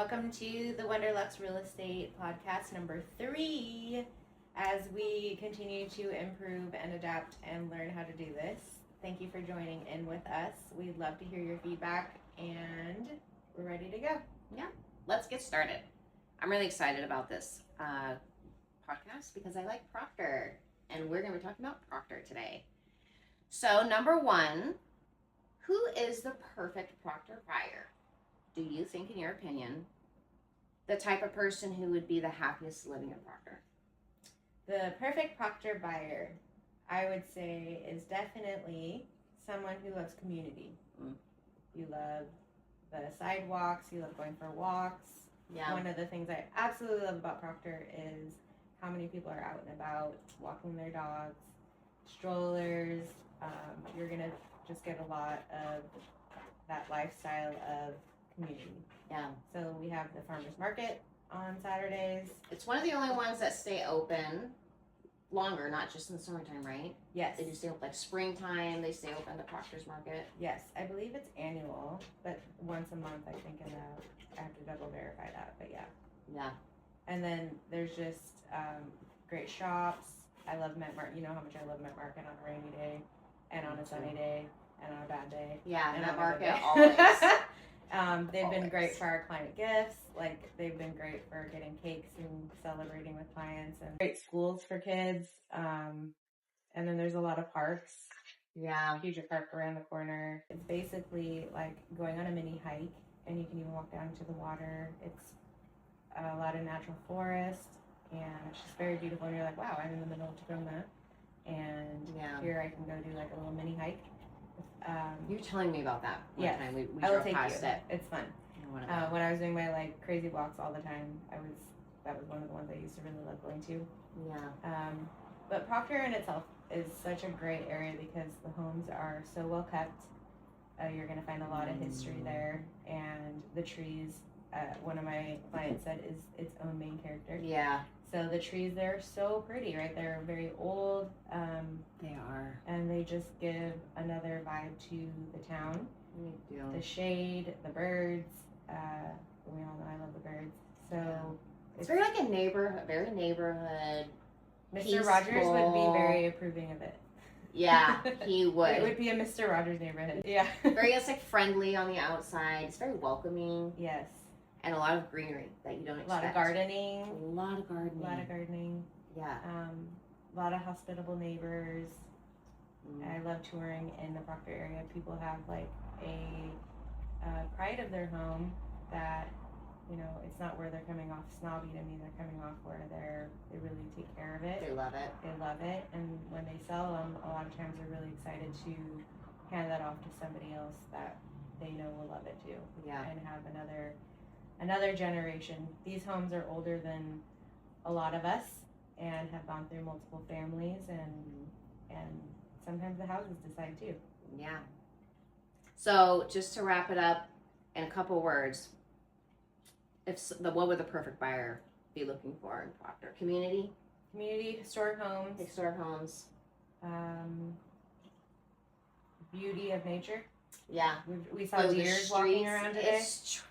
Welcome to the Wonderlux Real Estate Podcast number 3. As we continue to improve and adapt and learn how to do this, thank you for joining in with us. We'd love to hear your feedback, and we're ready to go. Yeah, let's get started. I'm really excited about this podcast because I like Proctor, and we're going to be talking about Proctor today. So, number one, who is the perfect Proctor buyer? Do you think, in your opinion, the type of person who would be the happiest living in Proctor? The perfect Proctor buyer, I would say, is definitely someone who loves community. You love the sidewalks, you love going for walks. Yeah. One of the things I absolutely love about Proctor is how many people are out and about, walking their dogs, strollers. You're going to just get a lot of that lifestyle of community. Yeah. So we have the farmers market on Saturdays. It's one of the only ones that stay open longer, not just in the summertime, right? Yes. They do stay open, like springtime, they stay open at Proctor's Market. Yes, I believe it's annual, but once a month, I think. I have to double verify that, but yeah. Yeah. And then there's just great shops. I love Met Market. You know how much I love Met Market on a rainy day, and on a sunny day, and on a bad day. Yeah, and Met on a good Market day. always. They've been Always. great for our client gifts. Like, they've been great for getting cakes and celebrating with clients, and great schools for kids. And then there's a lot of parks. Yeah. Huge park around the corner. It's basically like going on a mini hike, and you can even walk down to the water. It's a lot of natural forest, and it's just very beautiful. And you're like, wow, I'm in the middle of Tacoma, and here I can go do like a little mini hike. You were telling me about that one time. We I will drove take past you. it. It's fun. When I was doing my like crazy walks all the time, that was one of the ones I used to really love going to. Yeah. But Proctor in itself is such a great area because the homes are so well kept. You're going to find a lot of history there, and the trees. One of my clients said is its own main character. Yeah. So the trees there are so pretty, right? They're very old. They are. And they just give another vibe to the town. They do. The shade, the birds. We all know I love the birds. So it's very like a neighborhood. Mr. Peaceful. Rogers would be very approving of it. Yeah, he would. It would be a Mr. Rogers neighborhood. Yeah. Very, it's like friendly on the outside. It's very welcoming. Yes. And a lot of greenery that you don't expect. A lot of gardening. A lot of gardening. Yeah. A lot of hospitable neighbors. I love touring in the Proctor area. People have like a pride of their home that, you know, it's not where they're coming off snobby to me. They're coming off where they really take care of it. They love it. They love it. And when they sell them, a lot of times they're really excited to hand that off to somebody else that they know will love it too. Yeah. And have another generation. These homes are older than a lot of us and have gone through multiple families, and sometimes the houses decide too. Yeah. So just to wrap it up in a couple words, what would the perfect buyer be looking for in Proctor? Community, historic homes, beauty of nature. Yeah. We saw deer walking around today. It's true.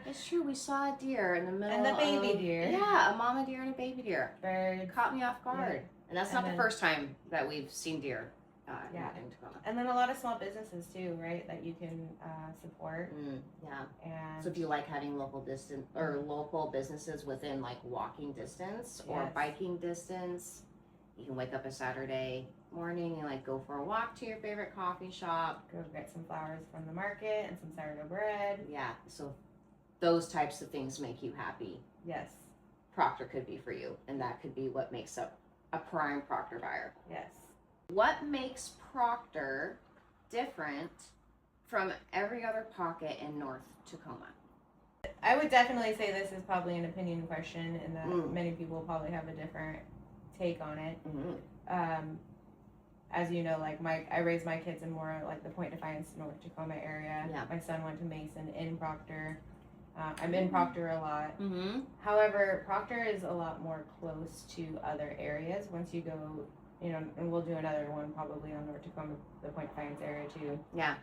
It's true. We saw a deer in the middle and the baby deer. Yeah, a mama deer and a baby deer. Birds. Caught me off guard. Yeah. And that's not the first time that we've seen deer in Tacoma. And then a lot of small businesses too, right, that you can support. Yeah. And so if you like having local businesses within like walking distance or biking distance, you can wake up a Saturday morning and like go for a walk to your favorite coffee shop. Go get some flowers from the market and some sourdough bread. Yeah. So those types of things make you happy. Yes. Proctor could be for you, and that could be what makes up a prime Proctor buyer. Yes. What makes Proctor different from every other pocket in North Tacoma? I would definitely say this is probably an opinion question, and that many people probably have a different take on it. As you know, like I raised my kids in more like the Point Defiance, North Tacoma area. Yeah. My son went to Mason in Proctor. I'm in Proctor a lot. However, Proctor is a lot more close to other areas. Once you go, you know, and we'll do another one probably on North Tacoma, the Point Defiance area too. Yeah.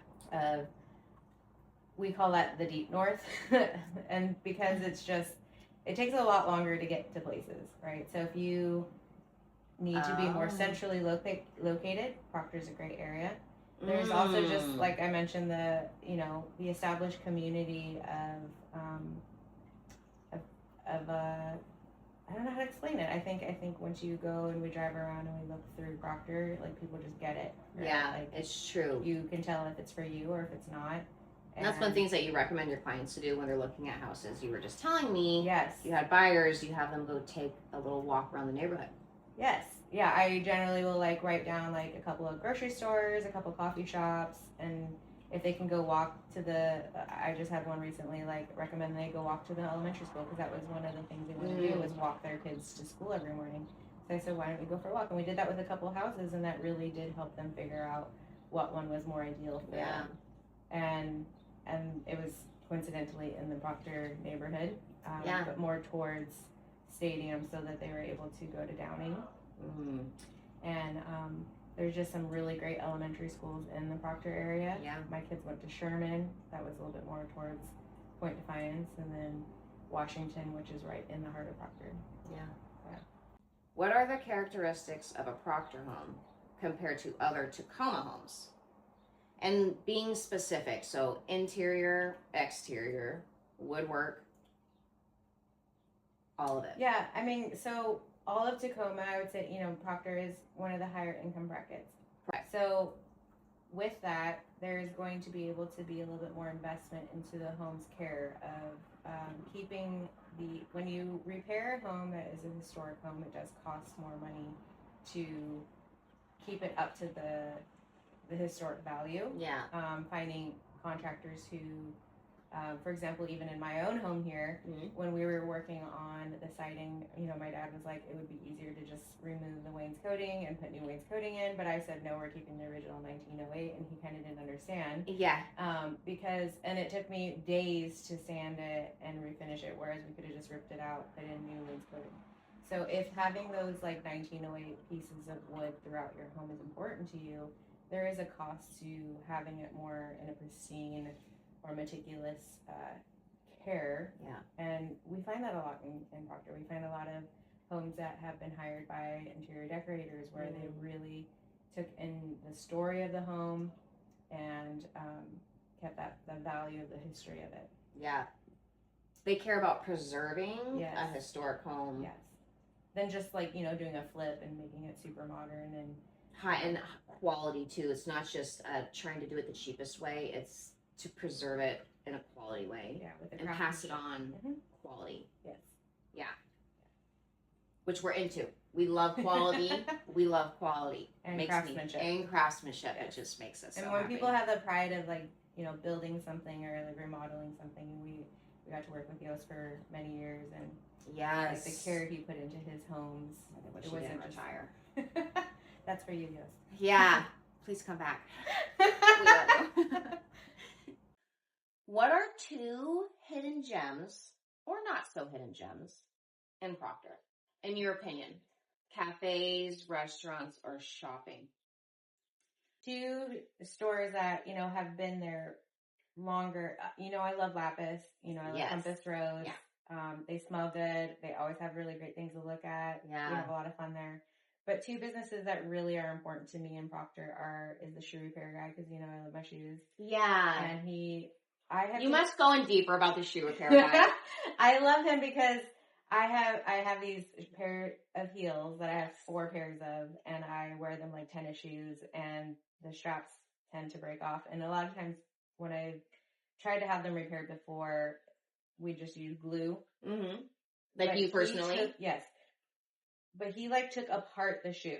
we call that the deep north. And because it takes a lot longer to get to places, right? So if you need to be more centrally located, Proctor's a great area. There's also just, like I mentioned, the established community of I don't know how to explain it. I think once you go and we drive around and we look through Proctor, like, people just get it. Right? Yeah, like, it's true. You can tell if it's for you or if it's not. And that's one of the things that you recommend your clients to do when they're looking at houses. You were just telling me, yes, you had buyers, you have them go take a little walk around the neighborhood. Yes. Yeah, I generally will like write down like a couple of grocery stores, a couple of coffee shops, and if they can go walk to I just had one recently like recommend they go walk to the elementary school, because that was one of the things they wanted to do was walk their kids to school every morning. So I said, why don't we go for a walk? And we did that with a couple of houses, and that really did help them figure out what one was more ideal for them. And it was coincidentally in the Proctor neighborhood, but more towards Stadium, so that they were able to go to Downing. And there's just some really great elementary schools in the Proctor area. Yeah. My kids went to Sherman. That was a little bit more towards Point Defiance, and then Washington, which is right in the heart of Proctor. Yeah. What are the characteristics of a Proctor home compared to other Tacoma homes? And being specific, so interior, exterior, woodwork, all of it. Yeah, I mean, so all of Tacoma, I would say, Proctor is one of the higher income brackets. Correct. So with that, there is going to be able to be a little bit more investment into the home's care of keeping when you repair a home that is a historic home, it does cost more money to keep it up to the historic value. Yeah. Finding contractors who, for example, even in my own home here, when we were working on the siding, my dad was like, it would be easier to just remove the wainscoting and put new wainscoting in. But I said, no, we're keeping the original 1908. And he kind of didn't understand. Yeah. And it took me days to sand it and refinish it, whereas we could have just ripped it out, put in new wainscoting. So if having those like 1908 pieces of wood throughout your home is important to you, there is a cost to having it more in a pristine or meticulous care. Yeah. And we find that a lot in Proctor. We find a lot of homes that have been hired by interior decorators where they really took in the story of the home and kept the value of the history of it. Yeah. They care about preserving a historic home. Yes. Than just like, doing a flip and making it super modern and high and quality too. It's not just trying to do it the cheapest way. It's to preserve it in a quality way. Yeah, with and pass it on quality. Yes. Yeah. Which we're into. We love quality. We love quality. And craftsmanship. Yes. It just makes us. And so when happy. People have the pride of like, building something or like remodeling something, we got to work with Yost for many years, and like the care he put into his homes. It wasn't retire. That's for you, Yost. Yeah. Please come back. We love you. What are two hidden gems, or not so hidden gems, in Proctor, in your opinion? Cafes, restaurants, or shopping? Two stores that, have been there longer. I love Lapis. I love Compass Rose. Yeah. They smell good. They always have really great things to look at. Yeah. We have a lot of fun there. But two businesses that really are important to me in Proctor is the shoe repair guy, because, I love my shoes. Yeah. And you must go in deeper about the shoe repair guy. I love him because I have these pair of heels that I have 4 pairs of, and I wear them like tennis shoes, and the straps tend to break off. And a lot of times when I tried to have them repaired before, we just use glue. Mm-hmm. Like but you personally? Yes. But he like took apart the shoe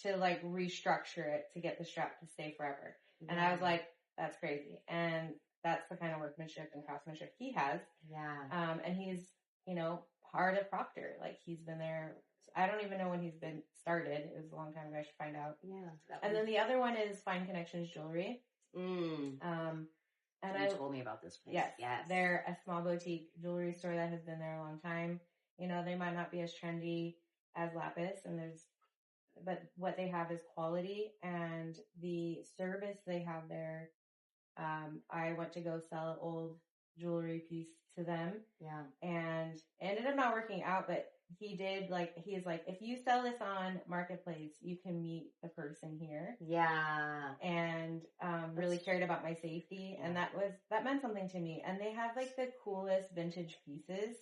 to like restructure it to get the strap to stay forever. Yeah. And I was like, that's crazy. And that's the kind of workmanship and craftsmanship he has. Yeah. And he's, part of Proctor. Like he's been there. I don't even know when he's been started. It was a long time ago. I should find out. Yeah. And then the other one is Fine Connections Jewelry. And you told me about this place. Yes. They're a small boutique jewelry store that has been there a long time. They might not be as trendy as Lapis, but what they have is quality, and the service they have there I went to go sell an old jewelry piece to them, Yeah. and it ended up not working out, but he's like, if you sell this on Marketplace, you can meet the person here. Yeah. And really cared about my safety, and that meant something to me. And they have like the coolest vintage pieces.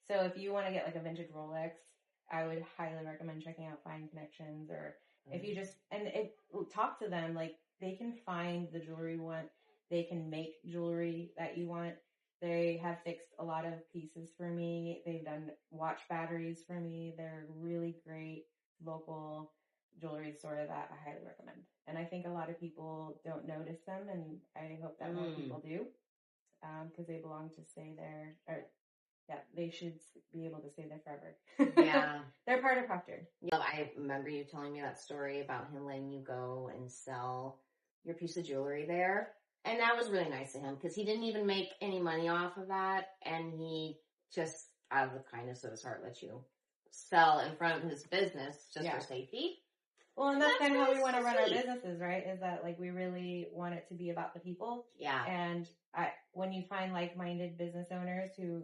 So if you want to get like a vintage Rolex, I would highly recommend checking out Fine Connections, or if you just talk to them, like they can find the jewelry you want. They can make jewelry that you want. They have fixed a lot of pieces for me. They've done watch batteries for me. They're really great local jewelry store that I highly recommend. And I think a lot of people don't notice them, and I hope that more people do, because they belong to stay there. Or they should be able to stay there forever. Yeah. They're part of Proctor. Yeah, I remember you telling me that story about him letting you go and sell your piece of jewelry there. And that was really nice of him, because he didn't even make any money off of that. And he just, out of the kindness of his heart, let you sell in front of his business just for safety. Well, and that's kind of how we want to run our businesses, right? Is that like we really want it to be about the people. Yeah. And when you find like-minded business owners who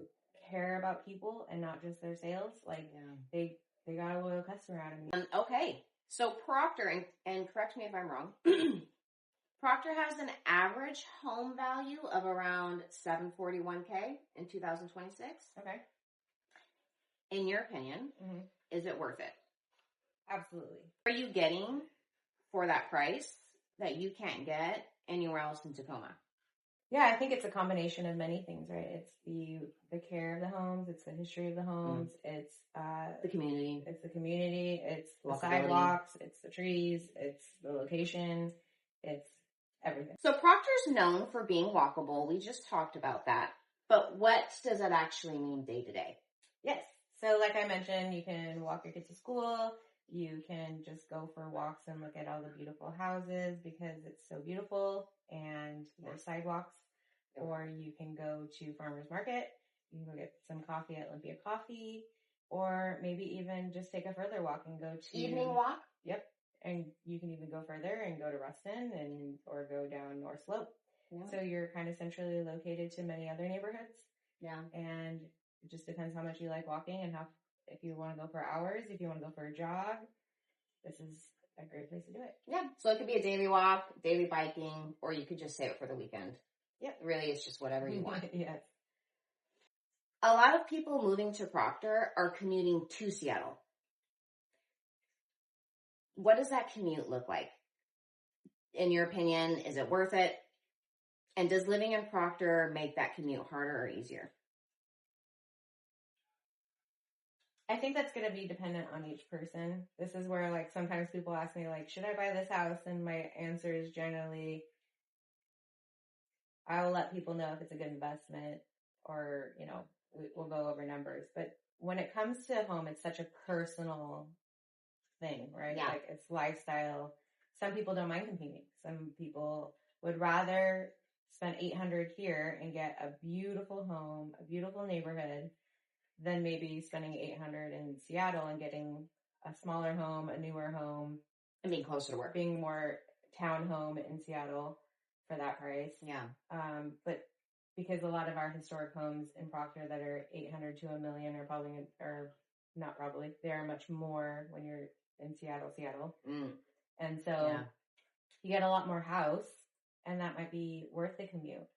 care about people and not just their sales, like they got a loyal customer out of me. Okay. So Proctor, and correct me if I'm wrong, Proctor has an average home value of around $741K in 2026. Okay. In your opinion, is it worth it? Absolutely. What are you getting for that price that you can't get anywhere else in Tacoma? Yeah, I think it's a combination of many things, right? It's the care of the homes, it's the history of the homes, it's the community. It's the community, it's the sidewalks, it's the trees, it's the location, it's everything. So Proctor's known for being walkable. We just talked about that. But what does that actually mean day to day? Yes. So like I mentioned, you can walk your kids to school. You can just go for walks and look at all the beautiful houses because it's so beautiful and there's sidewalks. Or you can go to farmer's market. You can go get some coffee at Olympia Coffee. Or maybe even just take a further walk and go to... Evening walk? Yep. And you can even go further and go to Ruston or go down North Slope. Yeah. So you're kind of centrally located to many other neighborhoods. Yeah. And it just depends how much you like walking and if you want to go for hours, if you want to go for a jog, this is a great place to do it. Yeah. So it could be a daily walk, daily biking, or you could just save it for the weekend. Yep. Really, it's just whatever you want. Yes. A lot of people moving to Proctor are commuting to Seattle. What does that commute look like? In your opinion, is it worth it? And does living in Proctor make that commute harder or easier? I think that's going to be dependent on each person. This is where, like, sometimes people ask me, like, should I buy this house? And my answer is generally, I will let people know if it's a good investment or, we'll go over numbers. But when it comes to home, it's such a personal thing, right? Yeah. Like, it's lifestyle. Some people don't mind competing. Some people would rather spend $800 here and get a beautiful home, a beautiful neighborhood, than maybe spending $800 in Seattle and getting a smaller home, a newer home. And being closer to work. Being more town home in Seattle for that price. Yeah. But because a lot of our historic homes in Proctor that are $800 to $1 million they are much more when you're in Seattle. Mm. And so you get a lot more house, and that might be worth the commute.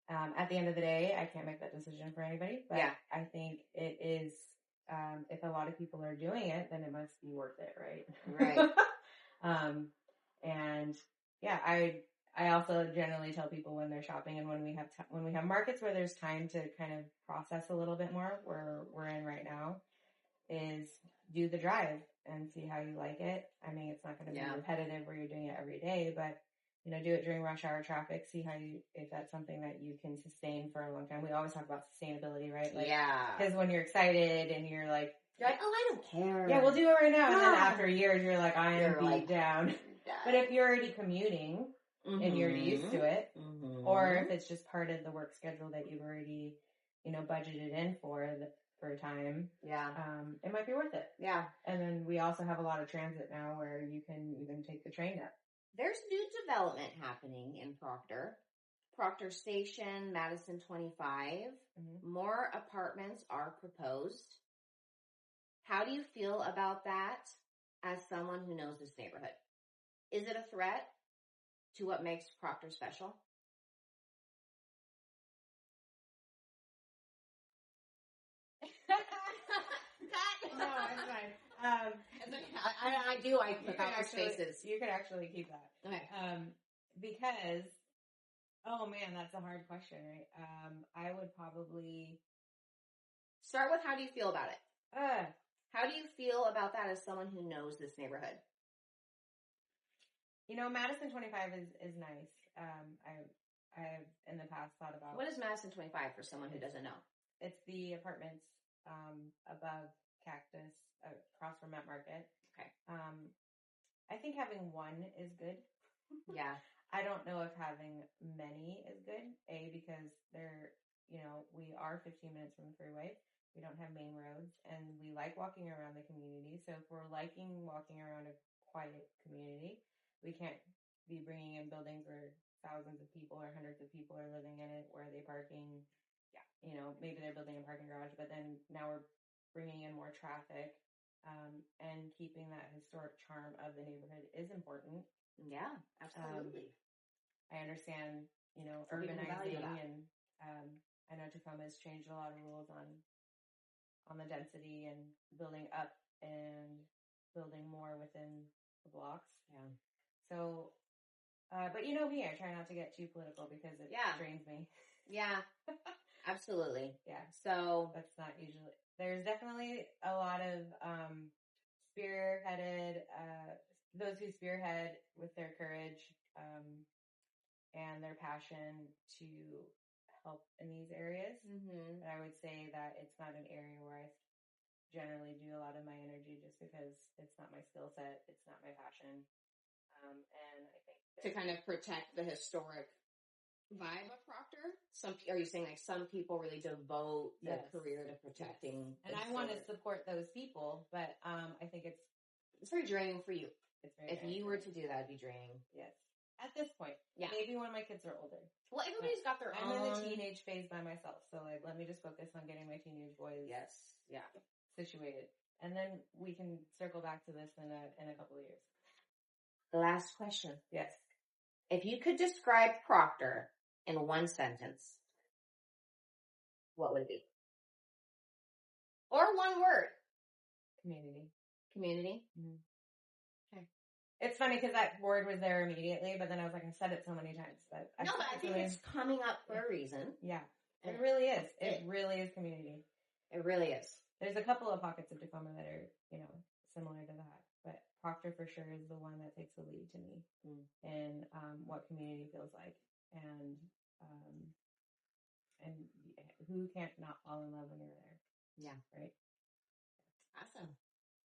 At the end of the day, I can't make that decision for anybody, but I think it is, if a lot of people are doing it, then it must be worth it, right? Right. And yeah, I also generally tell people when they're shopping and when we have markets where there's time to kind of process a little bit more, where we're in right now, is do the drive and see how you like it. I mean, it's not going to be repetitive where you're doing it every day, but do it during rush hour traffic. See if that's something that you can sustain for a long time. We always talk about sustainability, right? Like, because when you're excited and you're like, oh, I don't care. Yeah, we'll do it right now. And then after years, you're like, I am beat down. But if you're already commuting and you're used to it, or if it's just part of the work schedule that you've already, budgeted in for a time, it might be worth it. Yeah. And then we also have a lot of transit now where you can even take the train up. There's new development happening in Proctor. Proctor Station, Madison 25. Mhm. More apartments are proposed. How do you feel about that as someone who knows this neighborhood? Is it a threat to what makes Proctor special? No, it's fine. I do. I put out the spaces. You could actually keep that. Okay. Because, oh man, that's a hard question, right? I would probably Start with how do you feel about it? How do you feel about that as someone who knows this neighborhood? Madison 25 is nice. I've in the past thought about What is Madison 25 for someone who doesn't know? it's the apartments above Cactus, across from Met Market. Okay. I think having one is good. Yeah. I don't know if having many is good. Because we are 15 minutes from the freeway. We don't have main roads, and we like walking around the community. So if we're liking walking around a quiet community, we can't be bringing in buildings where thousands of people or hundreds of people are living in it. Where are they parking? Yeah. Maybe they're building a parking garage, but then now we're bringing in more traffic. And keeping that historic charm of the neighborhood is important. Yeah, absolutely. I understand, Some people value that. urbanizing, and I know Tacoma has changed a lot of rules on the density and building up and building more within the blocks. Yeah. So, but me, I try not to get too political because it drains me. Yeah, absolutely. Yeah. So that's not usually, there's definitely a lot of, spearheaded, those who spearhead with their courage, and their passion to help in these areas. Mm-hmm. But I would say that it's not an area where I generally do a lot of my energy just because it's not my skill set. It's not my passion. And I think to kind of protect the historic vibe of Proctor. Are you saying like some people really devote their career to protecting? And I want to support those people, but I think it's very draining for you. It's very if you were to do that, it'd be draining. Yes. At this point. Yeah. Maybe when my kids are older. Well, everybody's got their own. I'm in the teenage phase by myself, so let me just focus on getting my teenage boys situated. And then we can circle back to this in a couple of years. Last question. Yes. If you could describe Proctor in one sentence, what would it be? Or one word? Community. Community? Mm-hmm. Okay. It's funny because that word was there immediately, but then I was like, I said it so many times. But I think it's coming up for a reason. Yeah. It really is. It really is community. It really is. There's a couple of pockets of Tacoma that are, similar to that. But Proctor for sure is the one that takes the lead to me in what community feels like. And who can't not fall in love when you're there? Yeah. Right? Awesome.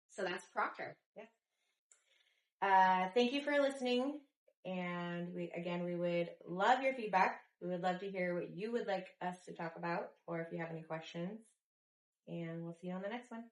So that's Proctor. Yeah. Thank you for listening. And we would love your feedback. We would love to hear what you would like us to talk about, or if you have any questions. And we'll see you on the next one.